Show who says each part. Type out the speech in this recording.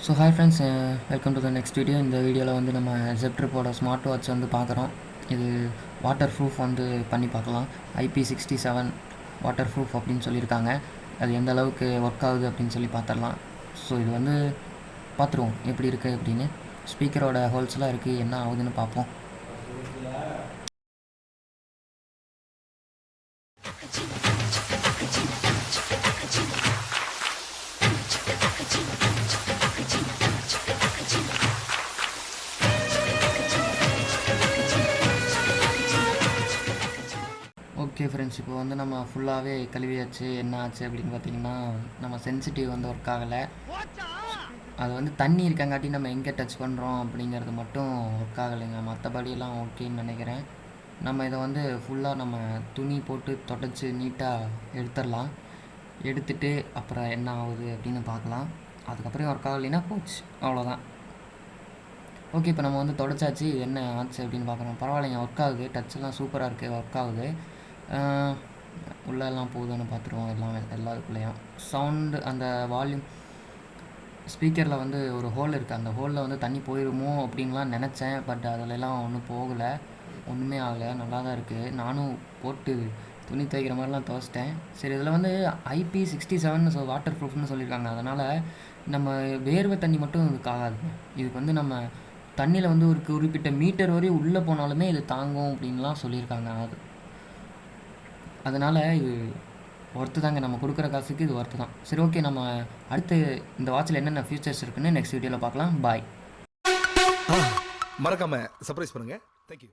Speaker 1: So hi friends, welcome to the next video. இந்த வீடியோவில் வந்து நம்ம ஜெப்ட்ரிப்போட ஸ்மார்ட் வாட்ச் வந்து பார்க்குறோம். இது வாட்டர் ப்ரூஃப் வந்து பண்ணி பார்க்கலாம். IP67 வாட்டர் ப்ரூஃப் அப்படின்னு சொல்லியிருக்காங்க. அது எந்த அளவுக்கு ஒர்க் ஆகுது அப்படின்னு சொல்லி பார்த்துடலாம். ஸோ இது வந்து பார்த்துருவோம் எப்படி இருக்குது அப்படின்னு. ஸ்பீக்கரோட ஹோல்ஸ்லாம் இருக்குது, என்ன ஆகுதுன்னு பார்ப்போம். ஓகே ஃப்ரெண்ட்ஸ், இப்போ வந்து நம்ம ஃபுல்லாகவே கழுவியாச்சு. என்ன ஆச்சு அப்படின்னு பார்த்தீங்கன்னா, நம்ம சென்சிட்டிவ் வந்து ஒர்க் ஆகலை. அது வந்து தண்ணி இருக்கங்காட்டி நம்ம எங்கே டச் பண்ணுறோம் அப்படிங்கிறது மட்டும் ஒர்க் ஆகலைங்க. மற்றபடியெல்லாம் ஓகேன்னு நினைக்கிறேன். நம்ம இதை வந்து ஃபுல்லாக நம்ம துணி போட்டு தொடச்சி நீட்டாக எடுத்துடலாம். எடுத்துட்டு அப்புறம் என்ன ஆகுது அப்படின்னு பார்க்கலாம். அதுக்கப்புறம் ஒர்க் ஆகலைன்னா போச்சு, அவ்வளோதான். ஓகே, இப்போ நம்ம வந்து தொடச்சாச்சு. என்ன ஆச்சு அப்படின்னு பார்க்குறோம். பரவாயில்லைங்க, ஒர்க் ஆகுது. டச்செல்லாம் சூப்பராக இருக்குது, ஒர்க் ஆகுது. உள்ளெல்லாம் போகுதுன்னு பார்த்துருவோம். எல்லா இதுக்குள்ளேயும் சவுண்டு, அந்த வால்யூம் ஸ்பீக்கரில் வந்து ஒரு ஹோல் இருக்குது. அந்த ஹோலில் வந்து தண்ணி போயிடுமோ அப்படின்லாம் நினச்சேன். பட் அதிலெல்லாம் ஒன்றும் போகலை, ஒன்றுமே ஆகலை. நல்லா தான் இருக்குது. நானும் போட்டு துணி துவைக்கிற மாதிரிலாம் துவைச்சிட்டேன். சரி, இதில் வந்து IP67 வாட்டர் ப்ரூஃப்னு சொல்லியிருக்காங்க. அதனால் நம்ம வேர்வை தண்ணி மட்டும் இதுக்கு ஆகாதுங்க. இதுக்கு வந்து நம்ம தண்ணியில் வந்து ஒரு குறிப்பிட்ட மீட்டர் வரையும் உள்ளே போனாலுமே இது தாங்கும் அப்படின்லாம் சொல்லியிருக்காங்க. அதனால் இது ஒர்த்து தாங்க. நம்ம கொடுக்குற காசுக்கு இது ஒர்த்து தான். சரி, ஓகே, நம்ம அடுத்து இந்த வாட்சில் என்னென்ன ஃபீச்சர்ஸ் இருக்குன்னு நெக்ஸ்ட் வீடியோவில் பார்க்கலாம். பாய்.
Speaker 2: மறக்காம சர்ப்ரைஸ் பண்ணுங்க. தேங்க்யூ.